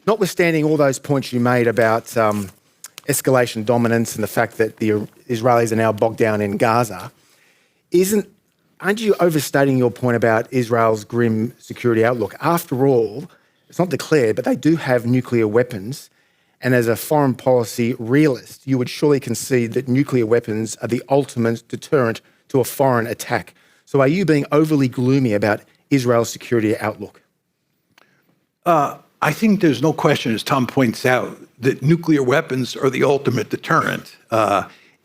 Notwithstanding all those points you made about escalation dominance and the fact that the Israelis are now bogged down in Gaza, aren't you overstating your point about Israel's grim security outlook? After all, it's not declared, but they do have nuclear weapons. And as a foreign policy realist, you would surely concede that nuclear weapons are the ultimate deterrent to a foreign attack. So are you being overly gloomy about Israel's security outlook? I think there's no question, as Tom points out, that nuclear weapons are the ultimate deterrent.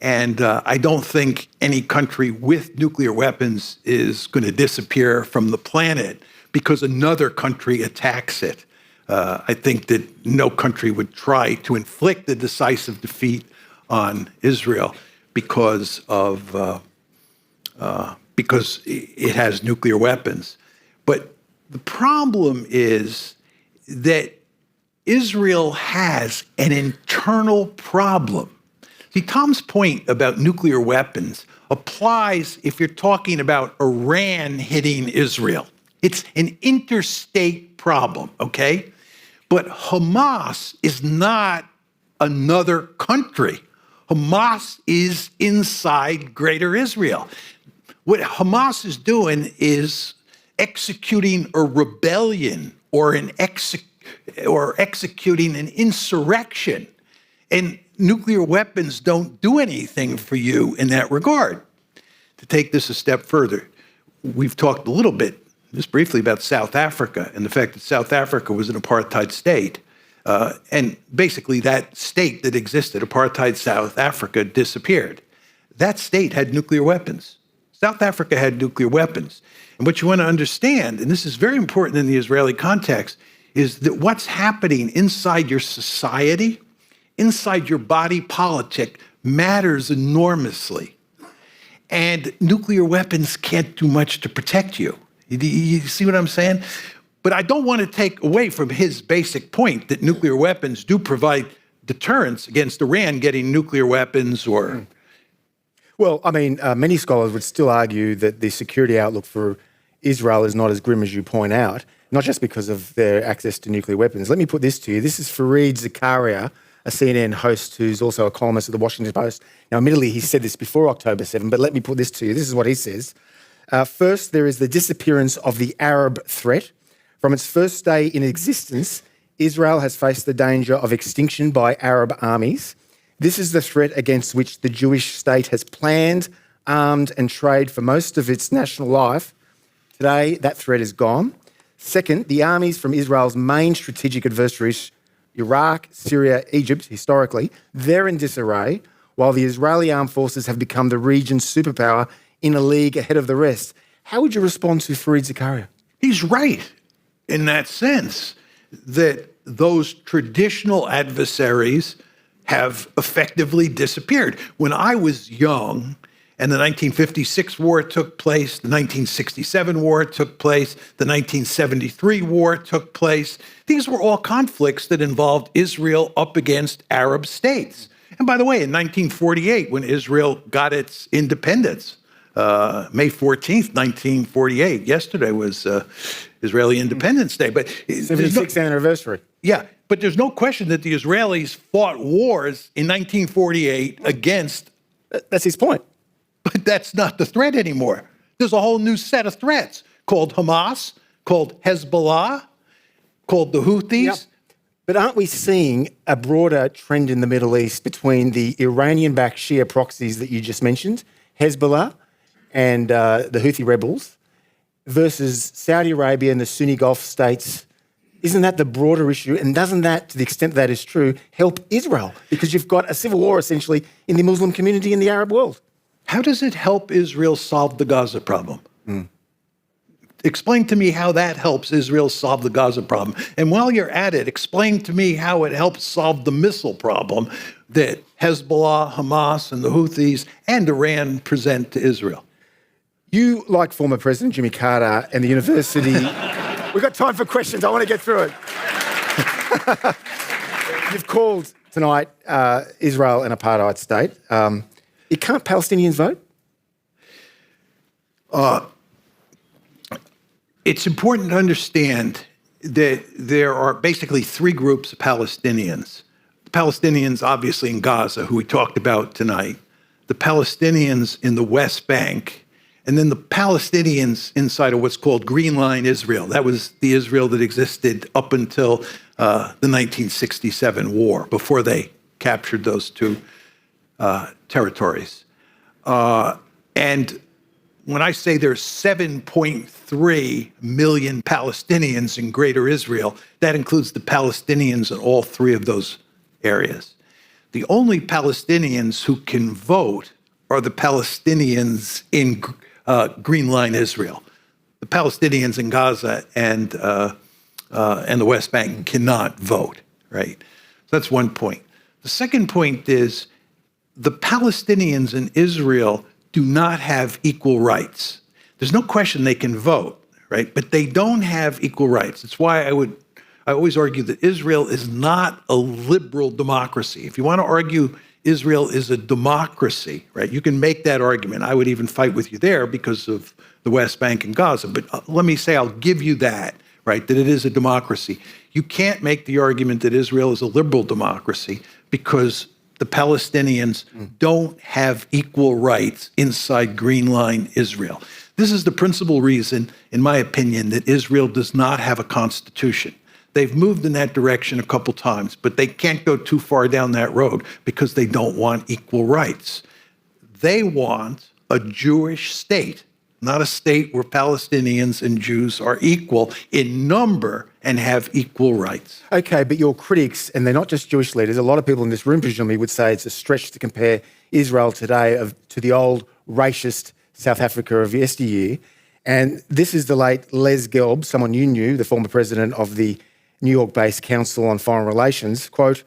And I don't think any country with nuclear weapons is going to disappear from the planet because another country attacks it. I think that no country would try to inflict a decisive defeat on Israel because it has nuclear weapons. But the problem is that Israel has an internal problem. See, Tom's point about nuclear weapons applies if you're talking about Iran hitting Israel. It's an interstate problem, okay? But Hamas is not another country. Hamas is inside Greater Israel. What Hamas is doing is executing a rebellion or executing an insurrection. And nuclear weapons don't do anything for you in that regard. To take this a step further, we've talked a little bit, just briefly, about South Africa and the fact that South Africa was an apartheid state. And basically that state that existed, apartheid South Africa, disappeared. That state had nuclear weapons. South Africa had nuclear weapons. And what you want to understand, and this is very important in the Israeli context, is that what's happening inside your society, inside your body politic, matters enormously. And nuclear weapons can't do much to protect you. You see what I'm saying? But I don't want to take away from his basic point that nuclear weapons do provide deterrence against Iran getting nuclear weapons or... Well, I mean, many scholars would still argue that the security outlook for Israel is not as grim as you point out, not just because of their access to nuclear weapons. Let me put this to you. This is Fareed Zakaria, a CNN host who's also a columnist of the Washington Post. Now, admittedly, he said this before October 7, but let me put this to you. This is what he says. First, there is the disappearance of the Arab threat. From its first day in existence, Israel has faced the danger of extinction by Arab armies. This is the threat against which the Jewish state has planned, armed, and trained for most of its national life. Today, that threat is gone. Second, the armies from Israel's main strategic adversaries, Iraq, Syria, Egypt, historically, they're in disarray, while the Israeli armed forces have become the region's superpower in a league ahead of the rest. How would you respond to Fareed Zakaria? He's right in that sense, that those traditional adversaries have effectively disappeared. When I was young and the 1956 war took place, the 1967 war took place, the 1973 war took place, these were all conflicts that involved Israel up against Arab states. And by the way, in 1948, when Israel got its independence, May 14th, 1948, yesterday was Israeli Independence Day. But 76th anniversary. Yeah, but there's no question that the Israelis fought wars in 1948 against... That's his point. But that's not the threat anymore. There's a whole new set of threats called Hamas, called Hezbollah, called the Houthis. Yep. But aren't we seeing a broader trend in the Middle East between the Iranian-backed Shia proxies that you just mentioned, Hezbollah, and the Houthi rebels, versus Saudi Arabia and the Sunni Gulf states? Isn't that the broader issue? And doesn't that, to the extent that is true, help Israel? Because you've got a civil war, essentially, in the Muslim community in the Arab world. How does it help Israel solve the Gaza problem? Explain to me how that helps Israel solve the Gaza problem. And while you're at it, explain to me how it helps solve the missile problem that Hezbollah, Hamas, and the Houthis and Iran present to Israel. You, like former President Jimmy Carter and the university... We've got time for questions. I want to get through it. You've called tonight Israel an apartheid state. Can't Palestinians vote? It's important to understand there are basically three groups of Palestinians. The Palestinians, obviously, in Gaza, who we talked about tonight, the Palestinians in the West Bank, and then the Palestinians inside of what's called Green Line Israel. That was the Israel that existed up until the 1967 war, before they captured those two territories. And when I say there's 7.3 million Palestinians in Greater Israel, that includes the Palestinians in all three of those areas. The only Palestinians who can vote are the Palestinians in Green Line Israel. The Palestinians in Gaza and the West Bank cannot vote, right? So that's one point. The second point is the Palestinians in Israel do not have equal rights. There's no question they can vote, right? But they don't have equal rights. That's why I always argue that Israel is not a liberal democracy. If you want to argue Israel is a democracy, right, you can make that argument. I would even fight with you there because of the West Bank and Gaza. But let me say, I'll give you that, right, that it is a democracy. You can't make the argument that Israel is a liberal democracy because the Palestinians don't have equal rights inside Green Line Israel. This is the principal reason, in my opinion, that Israel does not have a constitution. They've moved in that direction a couple times, but they can't go too far down that road because they don't want equal rights. They want a Jewish state, not a state where Palestinians and Jews are equal in number and have equal rights. Okay, but your critics, and they're not just Jewish leaders, a lot of people in this room presumably would say it's a stretch to compare Israel today to the old racist South Africa of yesteryear. And this is the late Les Gelb, someone you knew, the former president of the New York-based Council on Foreign Relations. Quote,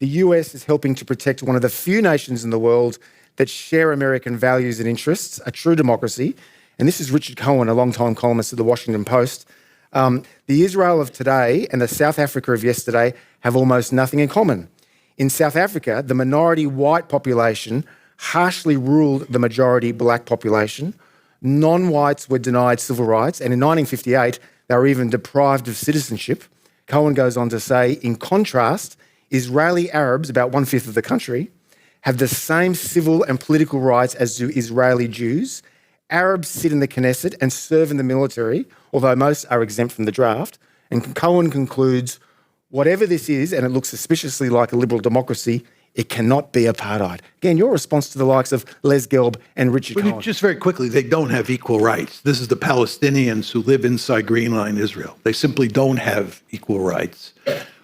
"The US is helping to protect one of the few nations in the world that share American values and interests, a true democracy." And this is Richard Cohen, a long-time columnist of the Washington Post. The Israel of today and the South Africa of yesterday have almost nothing in common. In South Africa, the minority white population harshly ruled the majority black population. Non-whites were denied civil rights, and in 1958, they were even deprived of citizenship. Cohen goes on to say, in contrast, Israeli Arabs, about 1/5 of the country, have the same civil and political rights as do Israeli Jews. Arabs sit in the Knesset and serve in the military, although most are exempt from the draft. And Cohen concludes, whatever this is, and it looks suspiciously like a liberal democracy, it cannot be apartheid. Again, your response to the likes of Les Gelb and Richard Cohen. Just very quickly, they don't have equal rights. This is the Palestinians who live inside Green Line Israel. They simply don't have equal rights.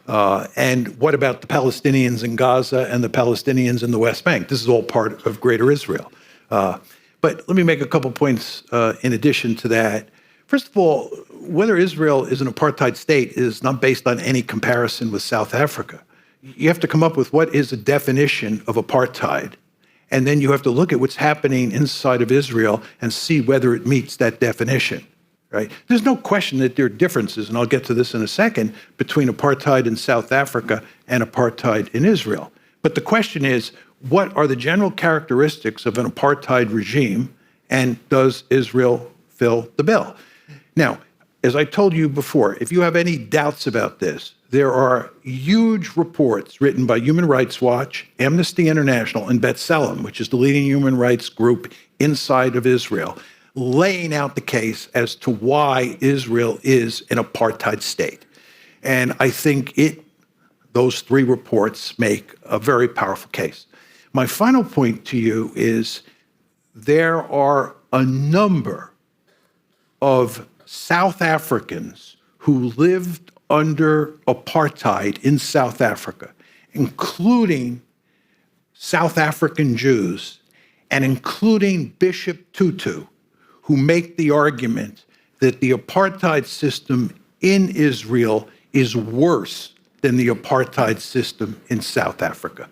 And what about the Palestinians in Gaza and the Palestinians in the West Bank? This is all part of Greater Israel. But let me make a couple points in addition to that. First of all, whether Israel is an apartheid state is not based on any comparison with South Africa. You have to come up with what is a definition of apartheid, and then you have to look at what's happening inside of Israel and see whether it meets that definition, right? There's no question that there are differences, and I'll get to this in a second, between apartheid in South Africa and apartheid in Israel. But the question is, what are the general characteristics of an apartheid regime, and does Israel fill the bill? Now, as I told you before, if you have any doubts about this, there are huge reports written by Human Rights Watch, Amnesty International, and B'Tselem, which is the leading human rights group inside of Israel, laying out the case as to why Israel is an apartheid state. And I think those three reports make a very powerful case. My final point to you is there are a number of South Africans who lived under apartheid in South Africa, including South African Jews and including Bishop Tutu, who make the argument that the apartheid system in Israel is worse than the apartheid system in South Africa.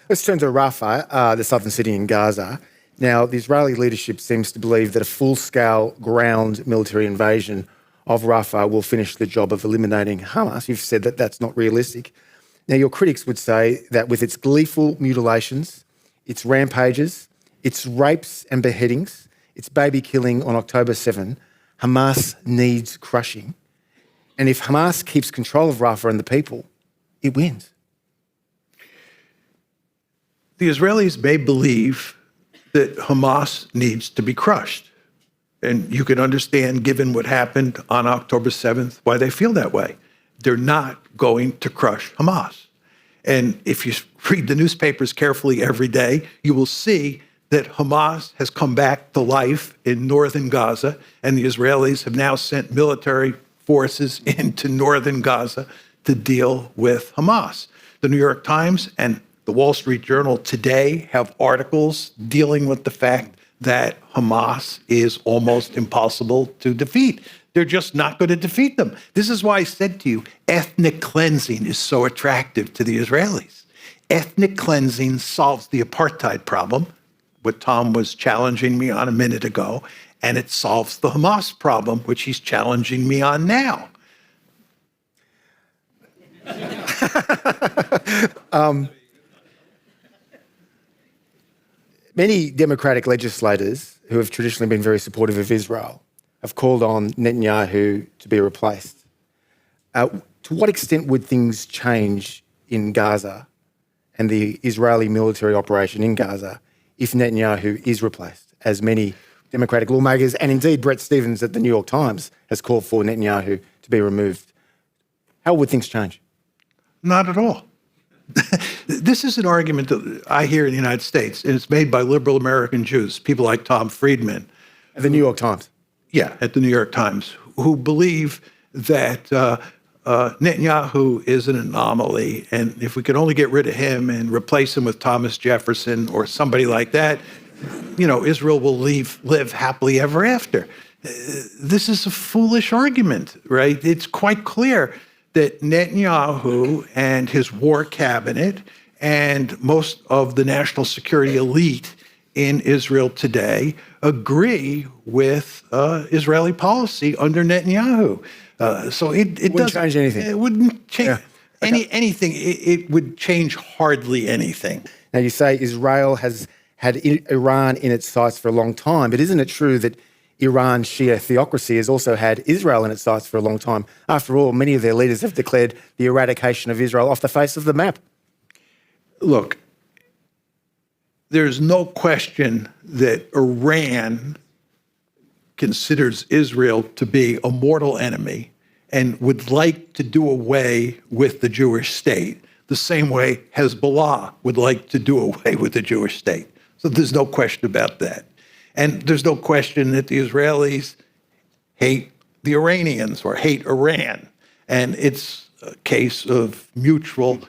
Let's turn to Rafah, the southern city in Gaza. Now, the Israeli leadership seems to believe that a full-scale ground military invasion of Rafah will finish the job of eliminating Hamas. You've said that that's not realistic. Now, your critics would say that with its gleeful mutilations, its rampages, its rapes and beheadings, its baby killing on October 7, Hamas needs crushing. And if Hamas keeps control of Rafah and the people, it wins. The Israelis may believe that Hamas needs to be crushed. And you can understand, given what happened on October 7th, why they feel that way. They're not going to crush Hamas. And if you read the newspapers carefully every day, you will see that Hamas has come back to life in northern Gaza, and the Israelis have now sent military forces into northern Gaza to deal with Hamas. The New York Times and the Wall Street Journal today have articles dealing with the fact that Hamas is almost impossible to defeat. They're just not going to defeat them. This is why I said to you, ethnic cleansing is so attractive to the Israelis. Ethnic cleansing solves the apartheid problem, what Tom was challenging me on a minute ago, and it solves the Hamas problem, which he's challenging me on now. Many Democratic legislators who have traditionally been very supportive of Israel have called on Netanyahu to be replaced. To what extent would things change in Gaza and the Israeli military operation in Gaza if Netanyahu is replaced, as many Democratic lawmakers and indeed Brett Stevens at the New York Times has called for Netanyahu to be removed? How would things change? Not at all. This is an argument that I hear in the United States, and it's made by liberal American Jews, people like Tom Friedman. At the New York Times? Yeah, at the New York Times, who believe that Netanyahu is an anomaly, and if we could only get rid of him and replace him with Thomas Jefferson or somebody like that, you know, Israel will live happily ever after. This is a foolish argument, right? It's quite clear that Netanyahu and his war cabinet and most of the national security elite in Israel today agree with Israeli policy under Netanyahu. So it wouldn't change anything. It wouldn't change Okay. anything. It would change hardly anything. Now, you say Israel has had Iran in its sights for a long time, but isn't it true that Iran's Shia theocracy has also had Israel in its sights for a long time? After all, many of their leaders have declared the eradication of Israel off the face of the map. Look, there's no question that Iran considers Israel to be a mortal enemy and would like to do away with the Jewish state, the same way Hezbollah would like to do away with the Jewish state. So there's no question about that. And there's no question that the Israelis hate the Iranians or hate Iran. And it's a case of mutual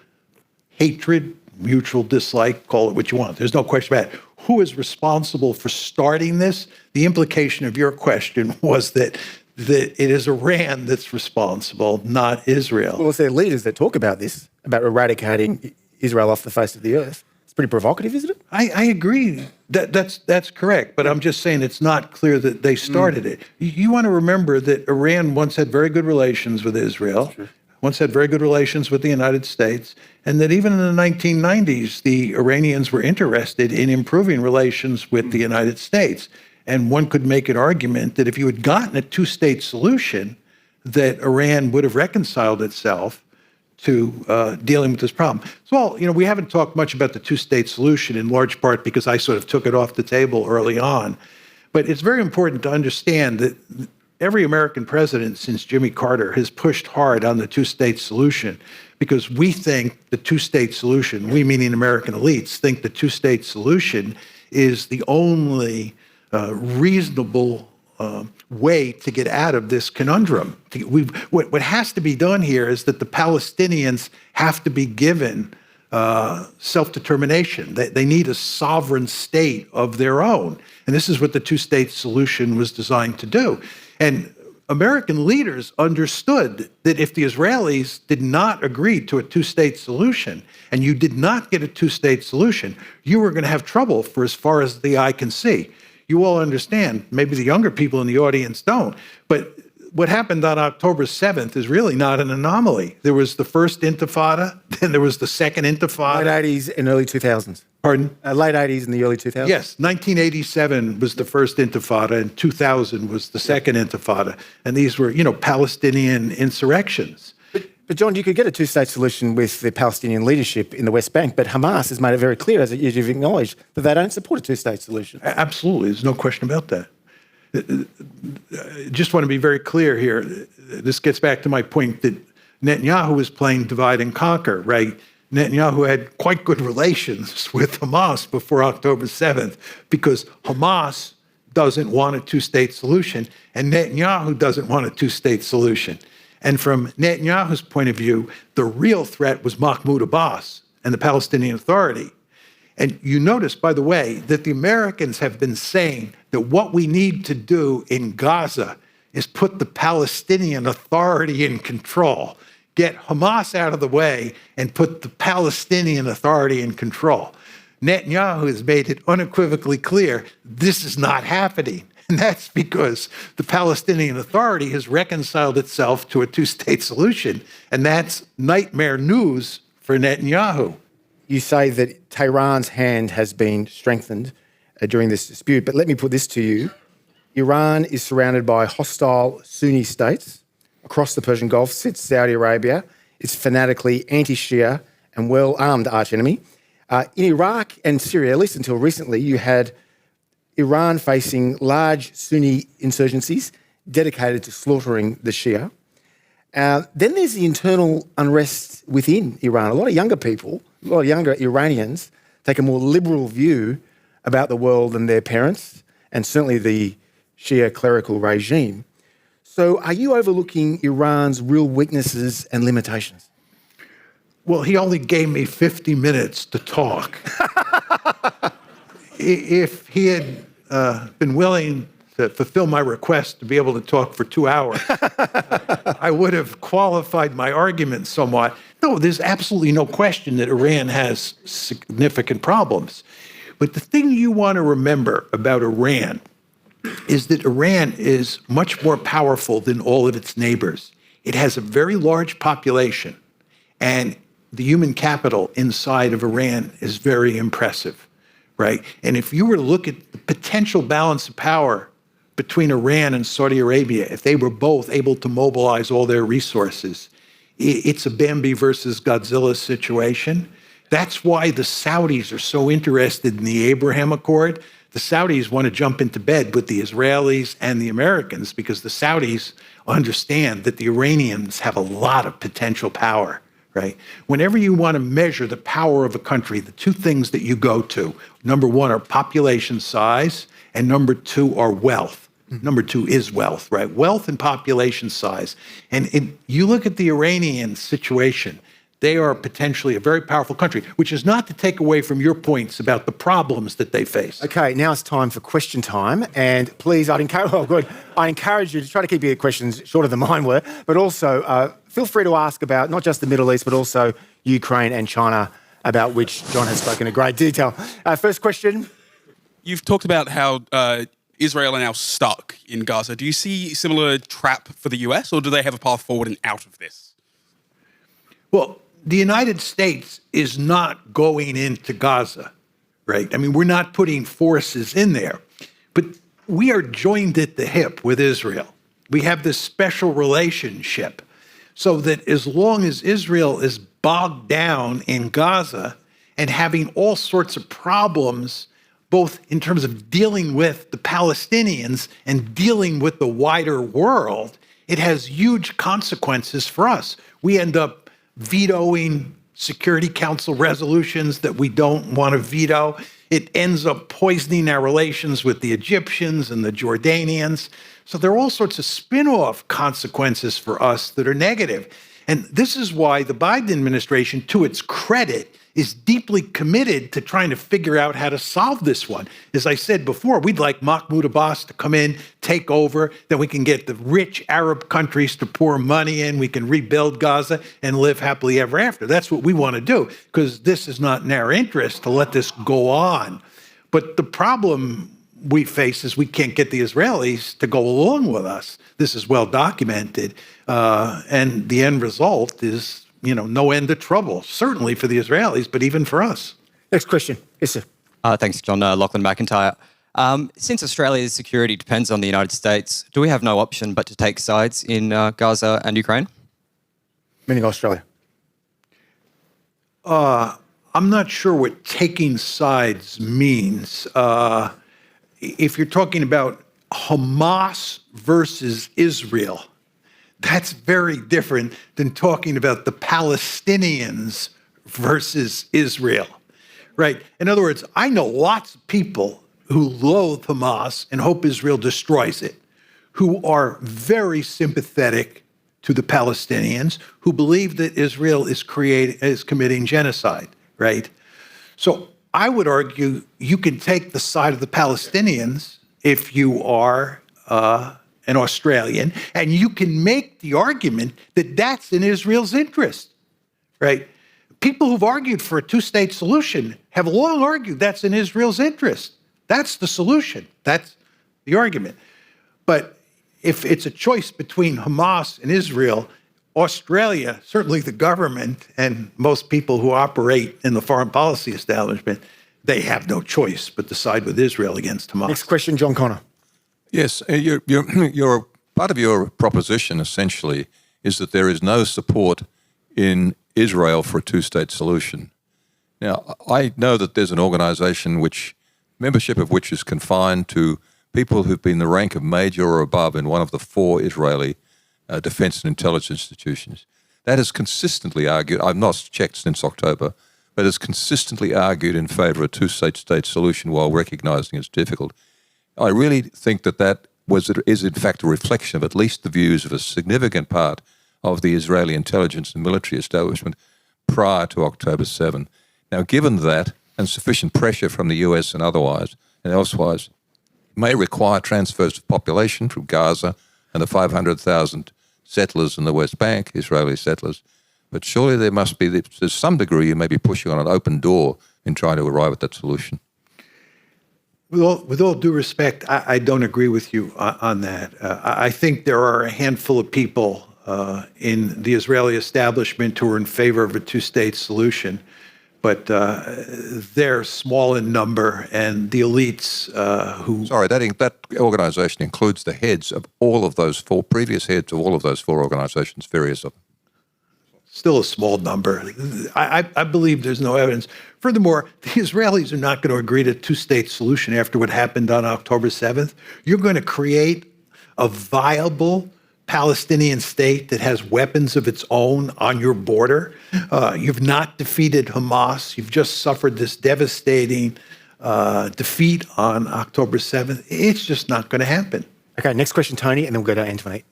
hatred, mutual dislike, call it what you want. There's no question about it. Who is responsible for starting this? The implication of your question was that it is Iran that's responsible, not Israel. Well, it's their leaders that talk about this, about eradicating Israel off the face of the earth. It's pretty provocative, isn't it? I agree. That's correct. But I'm just saying it's not clear that they started it. You want to remember that Iran once had very good relations with Israel, once had very good relations with the United States, and that even in the 1990s, the Iranians were interested in improving relations with the United States. And one could make an argument that if you had gotten a two-state solution, that Iran would have reconciled itself to dealing with this problem. So, we haven't talked much about the two-state solution, in large part because I sort of took it off the table early on. But it's very important to understand that every American president since Jimmy Carter has pushed hard on the two-state solution because we think the two-state solution, we meaning American elites, think the two-state solution is the only reasonable way to get out of this conundrum. What has to be done here is that the Palestinians have to be given self-determination. They need a sovereign state of their own. And this is what the two-state solution was designed to do. And American leaders understood that if the Israelis did not agree to a two-state solution, and you did not get a two-state solution, you were going to have trouble for as far as the eye can see. You all understand, maybe the younger people in the audience don't, but what happened on October 7th is really not an anomaly. There was the first intifada, then there was the second intifada. Late 80s and early 2000s. Pardon? Late 80s and the early 2000s? Yes, 1987 was the first intifada and 2000 was the second intifada. And these were, Palestinian insurrections. But John, you could get a two-state solution with the Palestinian leadership in the West Bank, but Hamas has made it very clear, as you've acknowledged, that they don't support a two-state solution. Absolutely, there's no question about that. I just want to be very clear here. This gets back to my point that Netanyahu was playing divide and conquer, right? Netanyahu had quite good relations with Hamas before October 7th because Hamas doesn't want a two-state solution and Netanyahu doesn't want a two-state solution. And from Netanyahu's point of view, the real threat was Mahmoud Abbas and the Palestinian Authority. And you notice, by the way, that the Americans have been saying that what we need to do in Gaza is put the Palestinian Authority in control, get Hamas out of the way, and put the Palestinian Authority in control. Netanyahu has made it unequivocally clear this is not happening. And that's because the Palestinian Authority has reconciled itself to a two-state solution. And that's nightmare news for Netanyahu. You say that Tehran's hand has been strengthened during this dispute, but let me put this to you. Iran is surrounded by hostile Sunni states. Across the Persian Gulf sits Saudi Arabia. It's fanatically anti-Shia and well-armed archenemy. In Iraq and Syria, at least until recently, you had Iran facing large Sunni insurgencies dedicated to slaughtering the Shia. Then there's the internal unrest within Iran. A lot of younger people, a lot of younger Iranians take a more liberal view about the world than their parents, and certainly the Shia clerical regime. So are you overlooking Iran's real weaknesses and limitations? Well, he only gave me 50 minutes to talk. If he had been willing to fulfill my request to be able to talk for 2 hours, I would have qualified my argument somewhat. No, there's absolutely no question that Iran has significant problems. But the thing you want to remember about Iran is that Iran is much more powerful than all of its neighbors. It has a very large population, and the human capital inside of Iran is very impressive, right? And if you were to look at the potential balance of power between Iran and Saudi Arabia, if they were both able to mobilize all their resources, it's a Bambi versus Godzilla situation. That's why the Saudis are so interested in the Abraham Accord. The Saudis want to jump into bed with the Israelis and the Americans because the Saudis understand that the Iranians have a lot of potential power, right? Whenever you want to measure the power of a country, the two things that you go to, number one are population size, and number two are wealth. Number two is wealth, right? Wealth and population size. And you look at the Iranian situation, they are potentially a very powerful country, which is not to take away from your points about the problems that they face. Okay, now it's time for question time. And please, I encourage you to try to keep your questions shorter than mine were, but also feel free to ask about not just the Middle East, but also Ukraine and China, about which John has spoken in great detail. First question. You've talked about how Israel are now stuck in Gaza. Do you see a similar trap for the US, or do they have a path forward and out of this? Well, the United States is not going into Gaza, right? I mean, we're not putting forces in there, but we are joined at the hip with Israel. We have this special relationship so that as long as Israel is bogged down in Gaza and having all sorts of problems, both in terms of dealing with the Palestinians and dealing with the wider world, it has huge consequences for us. We end up vetoing Security Council resolutions that we don't want to veto. It ends up poisoning our relations with the Egyptians and the Jordanians. So there are all sorts of spin-off consequences for us that are negative. And this is why the Biden administration, to its credit, is deeply committed to trying to figure out how to solve this one. As I said before, we'd like Mahmoud Abbas to come in, take over, then we can get the rich Arab countries to pour money in, we can rebuild Gaza and live happily ever after. That's what we want to do, because this is not in our interest to let this go on. But the problem we face is we can't get the Israelis to go along with us. This is well documented, and the end result is no end of trouble, certainly for the Israelis, but even for us. Next question. Yes, sir. Thanks, John. Lachlan McIntyre. Since Australia's security depends on the United States, do we have no option but to take sides in Gaza and Ukraine? Meaning Australia. I'm not sure what taking sides means. If you're talking about Hamas versus Israel, that's very different than talking about the Palestinians versus Israel, right? In other words, I know lots of people who loathe Hamas and hope Israel destroys it, who are very sympathetic to the Palestinians, who believe that Israel is committing genocide, right? So I would argue you can take the side of the Palestinians if you are an Australian, and you can make the argument that that's in Israel's interest, right? People who've argued for a two-state solution have long argued that's in Israel's interest. That's the solution. That's the argument. But if it's a choice between Hamas and Israel, Australia, certainly the government and most people who operate in the foreign policy establishment, they have no choice but to side with Israel against Hamas. Next question, John Connor. Yes, your part of your proposition essentially is that there is no support in Israel for a two-state solution. Now, I know that there's an organization which membership of which is confined to people who've been the rank of major or above in one of the 4 Israeli defense and intelligence institutions. That has consistently argued, I've not checked since October, but has consistently argued in favor of a two-state solution while recognizing it's difficult. I really think that is in fact a reflection of at least the views of a significant part of the Israeli intelligence and military establishment prior to October 7. Now, given that, and sufficient pressure from the US and otherwise, and elsewise, may require transfers of population from Gaza and the 500,000 settlers in the West Bank, Israeli settlers, but surely there's some degree you may be pushing on an open door in trying to arrive at that solution. With all due respect, I don't agree with you on that. I think there are a handful of people in the Israeli establishment who are in favor of a two-state solution, but they're small in number, and the elites who... Sorry, that organization includes the heads of all of those 4, previous heads of all of those 4 organizations, various of them. Still a small number. I believe there's no evidence. Furthermore, the Israelis are not going to agree to a two-state solution after what happened on October 7th. You're going to create a viable Palestinian state that has weapons of its own on your border. You've not defeated Hamas. You've just suffered this devastating defeat on October 7th. It's just not going to happen. Okay, next question, Tony, and then we'll go to Antoinette.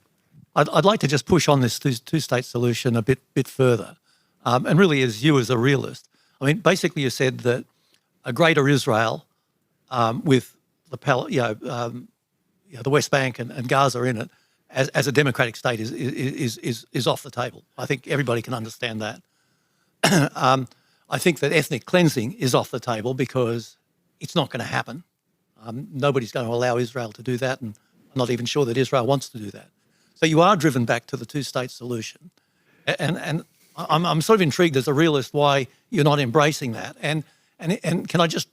I'd like to just push on this two-state solution a bit further, and really as you as a realist. I mean, basically you said that a greater Israel with the West Bank and Gaza in it as a democratic state is off the table. I think everybody can understand that. I think that ethnic cleansing is off the table because it's not going to happen. Nobody's going to allow Israel to do that, and I'm not even sure that Israel wants to do that. So you are driven back to the two-state solution. And I'm sort of intrigued as a realist why you're not embracing that. And can I just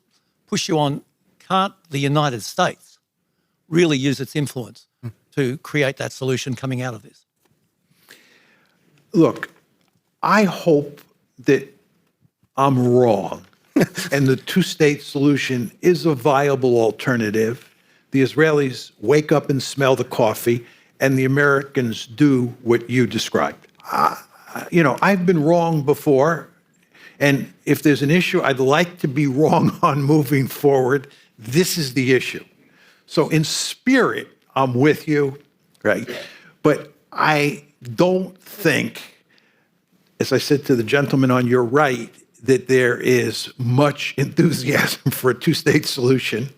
push you on, can't the United States really use its influence to create that solution coming out of this? Look, I hope that I'm wrong and the two-state solution is a viable alternative. The Israelis wake up and smell the coffee, and the Americans do what you described. I've been wrong before, and if there's an issue I'd like to be wrong on moving forward, this is the issue. So in spirit, I'm with you, right? But I don't think, as I said to the gentleman on your right, that there is much enthusiasm for a two-state solution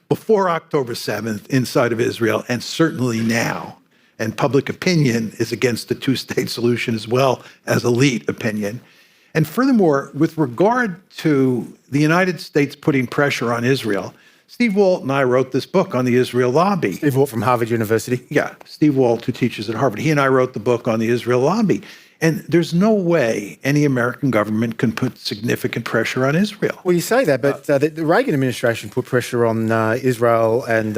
before October 7th inside of Israel, and certainly now. And public opinion is against the two-state solution as well as elite opinion. And furthermore, with regard to the United States putting pressure on Israel, Steve Walt and I wrote this book on the Israel lobby. Steve Walt from Harvard University. Yeah, Steve Walt, who teaches at Harvard. He and I wrote the book on the Israel lobby. And there's no way any American government can put significant pressure on Israel. Well, you say that, but the Reagan administration put pressure on Israel and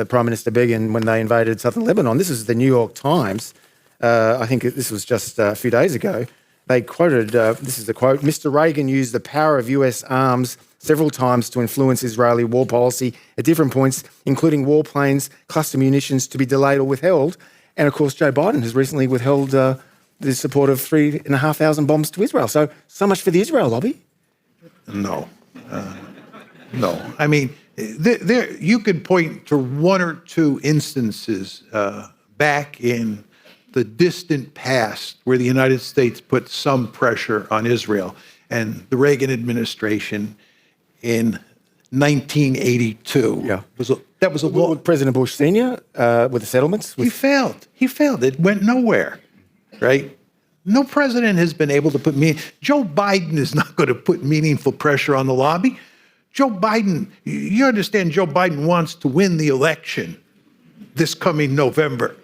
Prime Minister Begin when they invaded southern Lebanon. This is the New York Times. I think this was just a few days ago. They quoted, this is the quote, Mr. Reagan used the power of US arms several times to influence Israeli war policy at different points, including warplanes, cluster munitions to be delayed or withheld. And of course, Joe Biden has recently withheld the support of 3,500 bombs to Israel. So much for the Israel lobby. No. No. I mean, there you could point to one or two instances back in the distant past where the United States put some pressure on Israel. And the Reagan administration in 1982 that was a law. President Bush Sr. With the settlements? He failed. It went nowhere, right? No president has been able to put Joe Biden is not going to put meaningful pressure on the lobby. Joe Biden, you understand, Joe Biden wants to win the election this coming November.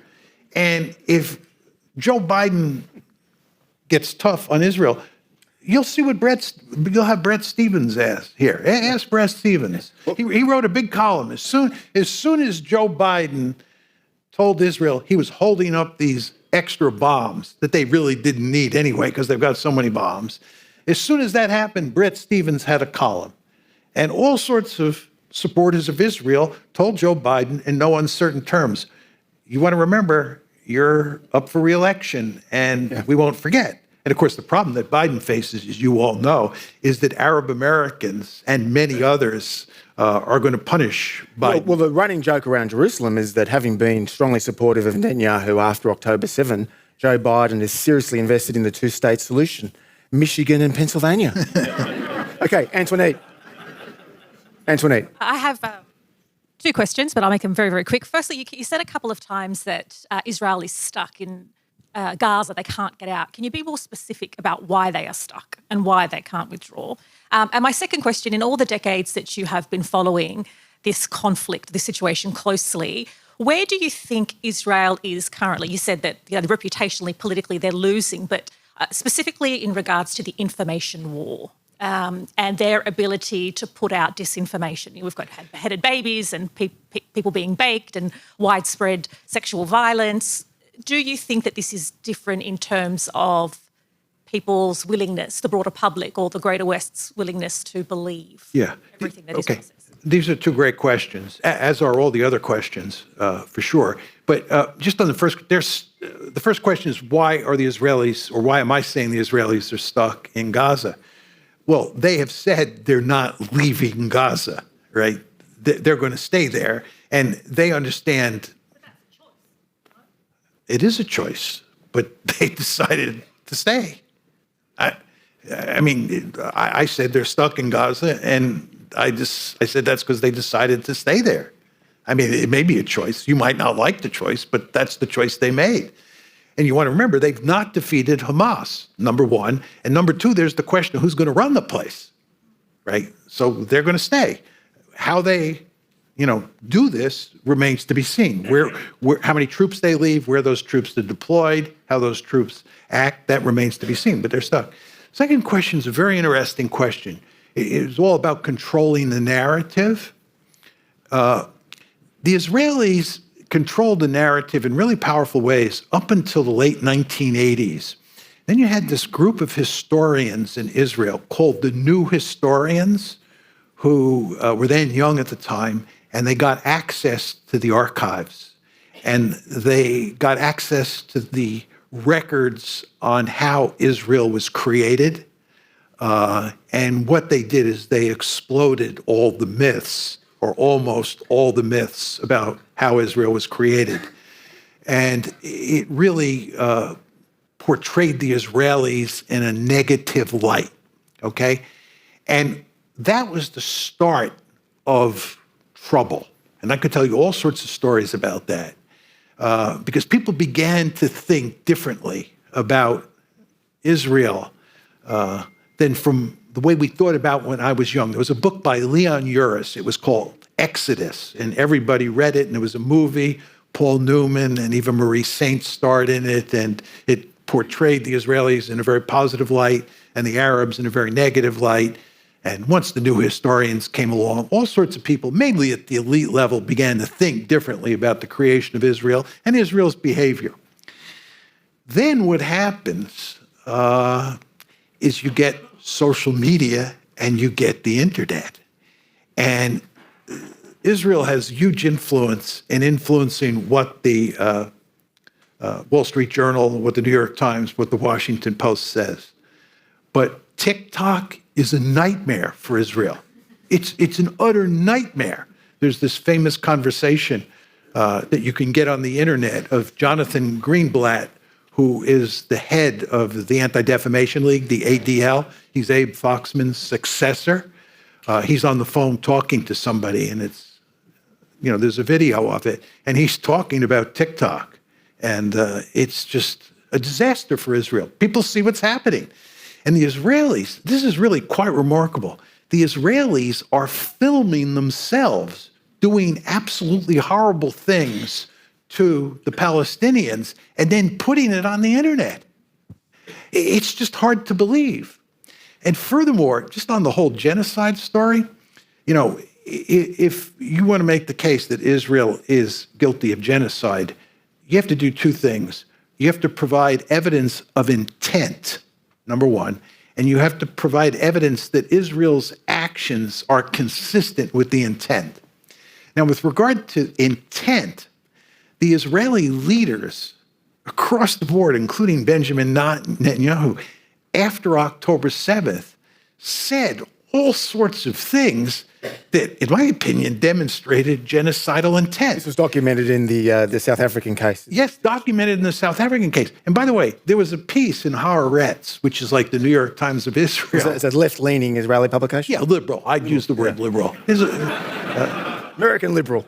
And if Joe Biden gets tough on Israel, you'll see what you'll have Brett Stevens ask here. Ask Brett Stevens. He wrote a big column. As soon as Joe Biden told Israel he was holding up these extra bombs that they really didn't need anyway because they've got so many bombs. As soon as that happened, Brett Stevens had a column. And all sorts of supporters of Israel told Joe Biden in no uncertain terms, you want to remember, you're up for re-election, and we won't forget. And of course, the problem that Biden faces, as you all know, is that Arab Americans and many others are going to punish Biden. Well, the running joke around Jerusalem is that having been strongly supportive of Netanyahu after October 7, Joe Biden is seriously invested in the two-state solution, Michigan and Pennsylvania. Okay, Antoinette. I have two questions, but I'll make them very, very quick. Firstly, you said a couple of times that Israel is stuck in Gaza. They can't get out. Can you be more specific about why they are stuck and why they can't withdraw? And my second question, in all the decades that you have been following this conflict, this situation closely, where do you think Israel is currently? You said that reputationally, politically, they're losing, but specifically in regards to the information war. And their ability to put out disinformation. We've got beheaded babies and people being baked and widespread sexual violence. Do you think that this is different in terms of people's willingness, the broader public or the greater West's willingness to believe everything that Israel says? These are two great questions, as are all the other questions, for sure. But just on the first question is, why are the Israelis, or why am I saying the Israelis are stuck in Gaza? Well, they have said they're not leaving Gaza, right? They're going to stay there, and they understand it is a choice, but they decided to stay. I said they're stuck in Gaza, and I said that's because they decided to stay there. I mean, it may be a choice. You might not like the choice, but that's the choice they made. And you want to remember, they've not defeated Hamas, number one. And number two, there's the question of who's going to run the place, right? So they're going to stay. How they, do this remains to be seen. How many troops they leave, where those troops are deployed, how those troops act, that remains to be seen, but they're stuck. Second question is a very interesting question. It's all about controlling the narrative. The Israelis controlled the narrative in really powerful ways up until the late 1980s. Then you had this group of historians in Israel called the New Historians, who were then young at the time, and they got access to the archives. And they got access to the records on how Israel was created. And what they did is they exploded all the myths, or almost all the myths about how Israel was created. And it really portrayed the Israelis in a negative light, okay? And that was the start of trouble. And I could tell you all sorts of stories about that, because people began to think differently about Israel than from the way we thought about when I was young. There was a book by Leon Uris. It was called Exodus, and everybody read it, and it was a movie. Paul Newman and Eva Marie Saint starred in it, and it portrayed the Israelis in a very positive light and the Arabs in a very negative light. And once the new historians came along, all sorts of people, mainly at the elite level, began to think differently about the creation of Israel and Israel's behavior. Then what happens is you get social media and you get the internet. And Israel has huge influence in influencing what the Wall Street Journal, what the New York Times, what the Washington Post says. But TikTok is a nightmare for Israel. It's an utter nightmare. There's this famous conversation that you can get on the internet of Jonathan Greenblatt, who is the head of the Anti-Defamation League, the ADL. He's Abe Foxman's successor. He's on the phone talking to somebody, and there's a video of it, and he's talking about TikTok. And it's just a disaster for Israel. People see what's happening. And the Israelis, this is really quite remarkable. The Israelis are filming themselves doing absolutely horrible things to the Palestinians and then putting it on the internet. It's just hard to believe. And furthermore, just on the whole genocide story, if you want to make the case that Israel is guilty of genocide, you have to do two things. You have to provide evidence of intent, number one, and you have to provide evidence that Israel's actions are consistent with the intent. Now, with regard to intent, the Israeli leaders across the board, including Benjamin Netanyahu, after October 7th, said all sorts of things that, in my opinion, demonstrated genocidal intent. This was documented in the South African case. Yes, documented in the South African case. And by the way, there was a piece in Haaretz, which is like the New York Times of Israel. It's a left-leaning Israeli publication? Yeah, liberal. I'd use the word liberal. American liberal.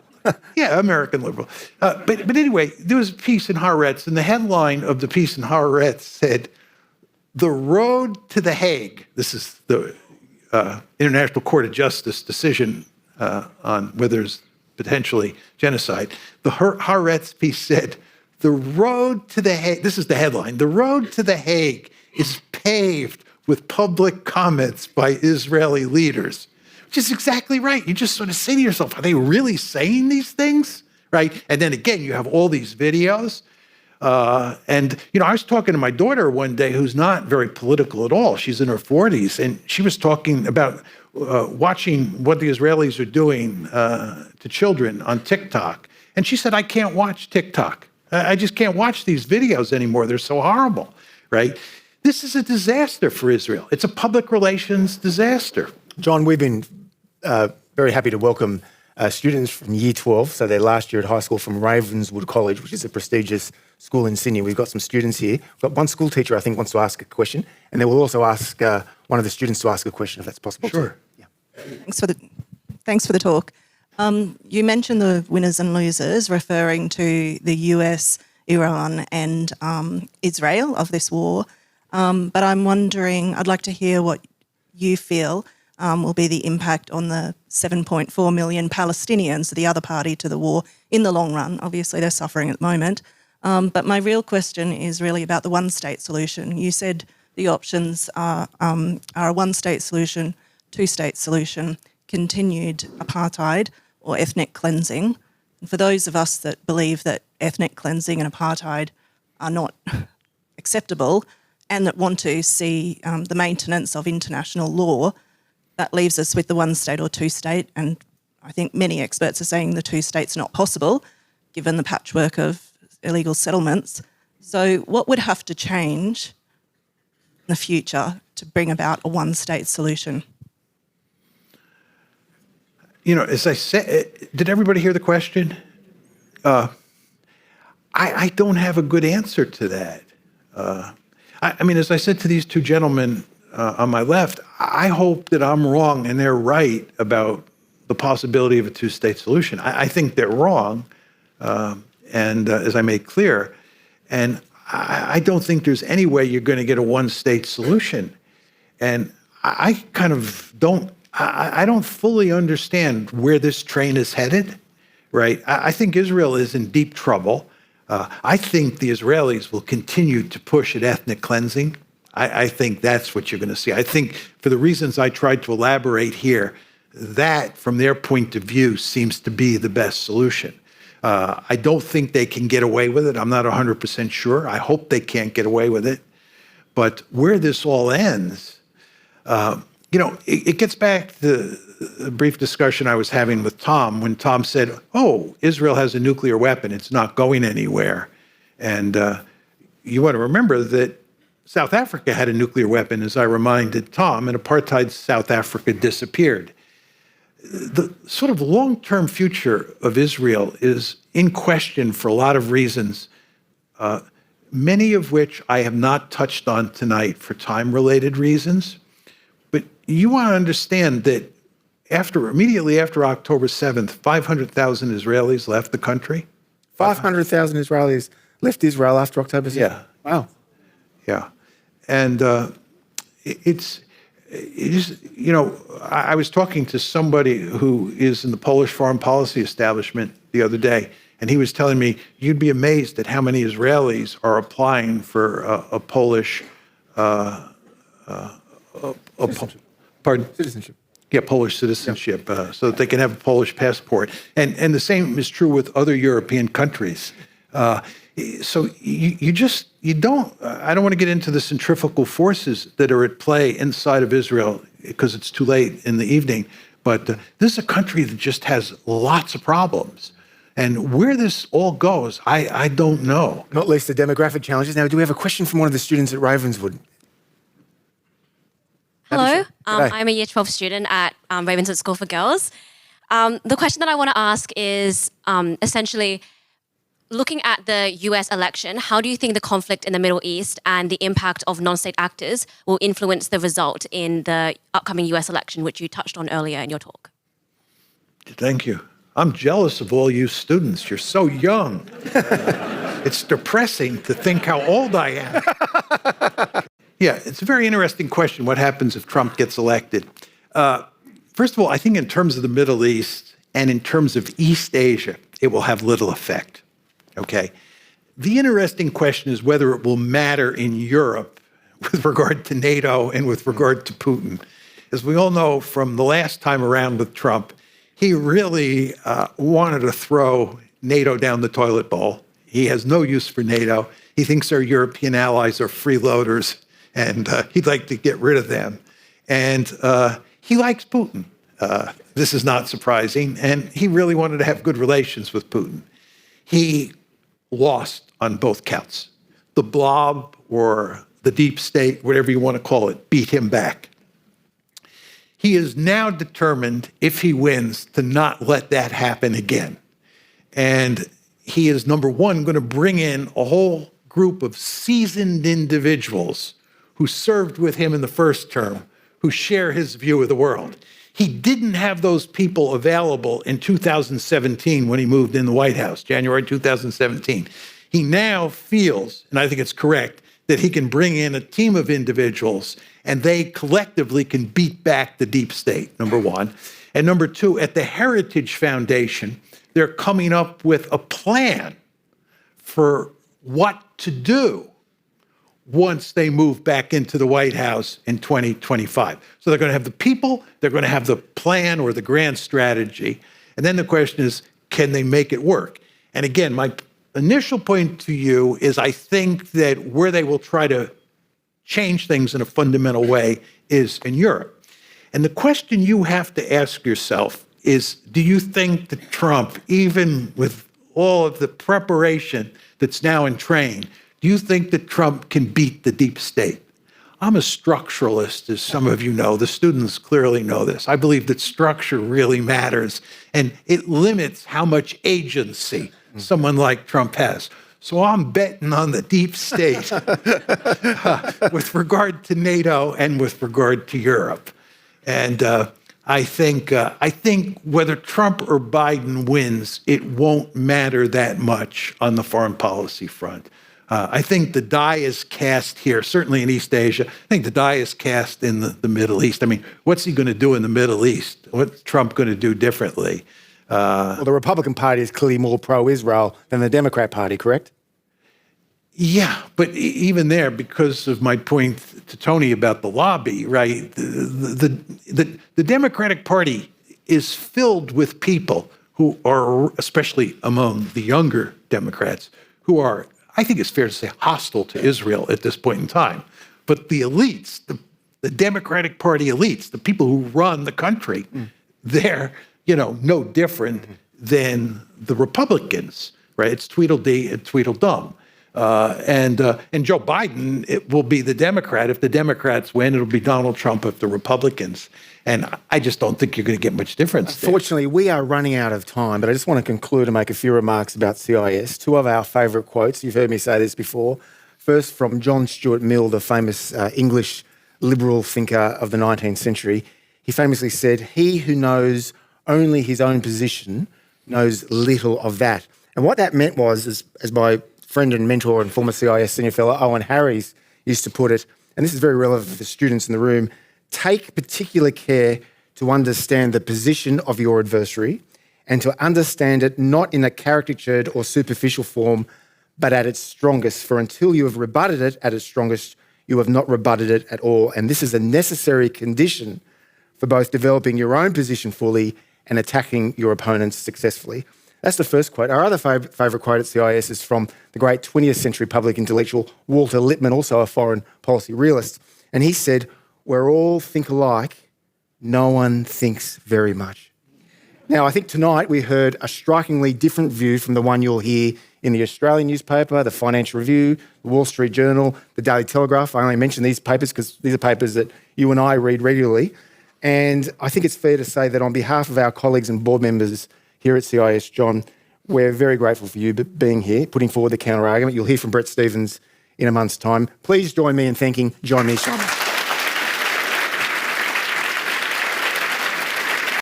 Yeah, American liberal. But anyway, there was a piece in Haaretz, and the headline of the piece in Haaretz said, "The road to The Hague," this is the International Court of Justice decision on whether there's potentially genocide. The Haaretz piece said, "The road to The Hague," this is the headline, "The road to The Hague is paved with public comments by Israeli leaders." Which is exactly right. You just sort of say to yourself, are they really saying these things? Right? And then again, you have all these videos. I was talking to my daughter one day who's not very political at all. She's in her 40s, and she was talking about watching what the Israelis are doing to children on TikTok. And she said, I can't watch TikTok. I just can't watch these videos anymore. They're so horrible, right? This is a disaster for Israel. It's a public relations disaster. John, we've been very happy to welcome students from Year 12, so their last year at high school, from Ravenswood College, which is a prestigious school in Sydney. We've got some students here. We've got one school teacher, I think, wants to ask a question, and then we'll also ask one of the students to ask a question, if that's possible. Sure. Yeah. Thanks for the talk. You mentioned the winners and losers, referring to the US, Iran, and Israel of this war. But I'm wondering, I'd like to hear what you feel will be the impact on the 7.4 million Palestinians, the other party to the war, in the long run. Obviously, they're suffering at the moment. But my real question is really about the one-state solution. You said the options are a one-state solution, two-state solution, continued apartheid, or ethnic cleansing. And for those of us that believe that ethnic cleansing and apartheid are not acceptable and that want to see the maintenance of international law, that leaves us with the one-state or two-state. And I think many experts are saying the two-state's not possible, given the patchwork of illegal settlements. So what would have to change in the future to bring about a one-state solution? As I said, did everybody hear the question? I don't have a good answer to that. As I said to these two gentlemen on my left, I hope that I'm wrong and they're right about the possibility of a two-state solution. I think they're wrong, and as I made clear, and I don't think there's any way you're going to get a one-state solution. And I kind of don't. I don't fully understand where this train is headed, right? I think Israel is in deep trouble. I think the Israelis will continue to push at ethnic cleansing. I think that's what you're going to see. I think for the reasons I tried to elaborate here, that from their point of view seems to be the best solution. I don't think they can get away with it. I'm not 100% sure. I hope they can't get away with it. But where this all ends, it gets back to the brief discussion I was having with Tom when Tom said, oh, Israel has a nuclear weapon. It's not going anywhere. And you want to remember that South Africa had a nuclear weapon, as I reminded Tom, and apartheid South Africa disappeared. The sort of long-term future of Israel is in question for a lot of reasons, many of which I have not touched on tonight for time-related reasons. But you want to understand that immediately after October 7th, 500,000 Israelis left the country. 500,000 Israelis left Israel after October 7th? Yeah. Wow. Yeah. And I was talking to somebody who is in the Polish foreign policy establishment the other day, and he was telling me, you'd be amazed at how many Israelis are applying for a Polish Citizenship. Yeah, Polish citizenship, so that they can have a Polish passport. And the same is true with other European countries. So you don't, I don't want to get into the centrifugal forces that are at play inside of Israel because it's too late in the evening, but this is a country that just has lots of problems. And where this all goes, I don't know. Not least the demographic challenges. Now, do we have a question from one of the students at Ravenswood? Hello, G'day. I'm a Year 12 student at Ravenswood School for Girls. The question that I want to ask is essentially, looking at the US election, how do you think the conflict in the Middle East and the impact of non-state actors will influence the result in the upcoming US election, which you touched on earlier in your talk? Thank you. I'm jealous of all you students. You're so young. It's depressing to think how old I am. Yeah, it's a very interesting question, what happens if Trump gets elected. First of all, I think in terms of the Middle East and in terms of East Asia, it will have little effect. Okay. The interesting question is whether it will matter in Europe with regard to NATO and with regard to Putin. As we all know from the last time around with Trump, he really wanted to throw NATO down the toilet bowl. He has no use for NATO. He thinks our European allies are freeloaders, and he'd like to get rid of them. And he likes Putin. This is not surprising. And he really wanted to have good relations with Putin. He lost on both counts. The blob or the deep state, whatever you want to call it, beat him back. He is now determined, if he wins, to not let that happen again. And he is, number one, going to bring in a whole group of seasoned individuals who served with him in the first term, who share his view of the world. He didn't have those people available in 2017 when he moved in the White House, January 2017. He now feels, and I think it's correct, that he can bring in a team of individuals and they collectively can beat back the deep state, number one. And number two, at the Heritage Foundation, they're coming up with a plan for what to do once they move back into the White House in 2025. So they're going to have the people, they're going to have the plan or the grand strategy. And then the question is, can they make it work? And again, my initial point to you is I think that where they will try to change things in a fundamental way is in Europe. And the question you have to ask yourself is, do you think that Trump, even with all of the preparation that's now in train, do you think that Trump can beat the deep state? I'm a structuralist, as some of you know. The students clearly know this. I believe that structure really matters, and it limits how much agency someone like Trump has. So I'm betting on the deep state with regard to NATO and with regard to Europe. And I think whether Trump or Biden wins, it won't matter that much on the foreign policy front. I think the die is cast here, certainly in East Asia. I think the die is cast in the Middle East. I mean, what's he going to do in the Middle East? What's Trump going to do differently? Well, the Republican Party is clearly more pro-Israel than the Democrat Party, correct? Yeah, but even there, because of my point to Tony about the lobby, right? The Democratic Party is filled with people who are, especially among the younger Democrats, who are, I think it's fair to say, hostile to Israel at this point in time. But the elites, the Democratic Party elites, the people who run the country, they're, no different than the Republicans, right? It's Tweedledee and Tweedledum. And Joe Biden, it will be the Democrat. If the Democrats win, it'll be Donald Trump if the Republicans. And I just don't think you're going to get much difference there. Fortunately, we are running out of time, but I just want to conclude and make a few remarks about CIS. Two of our favourite quotes, you've heard me say this before. First, from John Stuart Mill, the famous English liberal thinker of the 19th century. He famously said, "He who knows only his own position knows little of that." And what that meant was, as my friend and mentor and former CIS senior fellow Owen Harries used to put it, and this is very relevant for the students in the room, take particular care to understand the position of your adversary and to understand it not in a caricatured or superficial form, but at its strongest. For until you have rebutted it at its strongest, you have not rebutted it at all. And this is a necessary condition for both developing your own position fully and attacking your opponents successfully. That's the first quote. Our other favourite quote at CIS is from the great 20th century public intellectual Walter Lippmann, also a foreign policy realist. And he said, "Where all think alike, no one thinks very much." Now, I think tonight we heard a strikingly different view from the one you'll hear in the Australian newspaper, the Financial Review, the Wall Street Journal, the Daily Telegraph. I only mention these papers because these are papers that you and I read regularly. And I think it's fair to say that on behalf of our colleagues and board members here at CIS, John, we're very grateful for you being here, putting forward the counter-argument. You'll hear from Brett Stevens in a month's time. Please join me in thanking John Mearshheimer.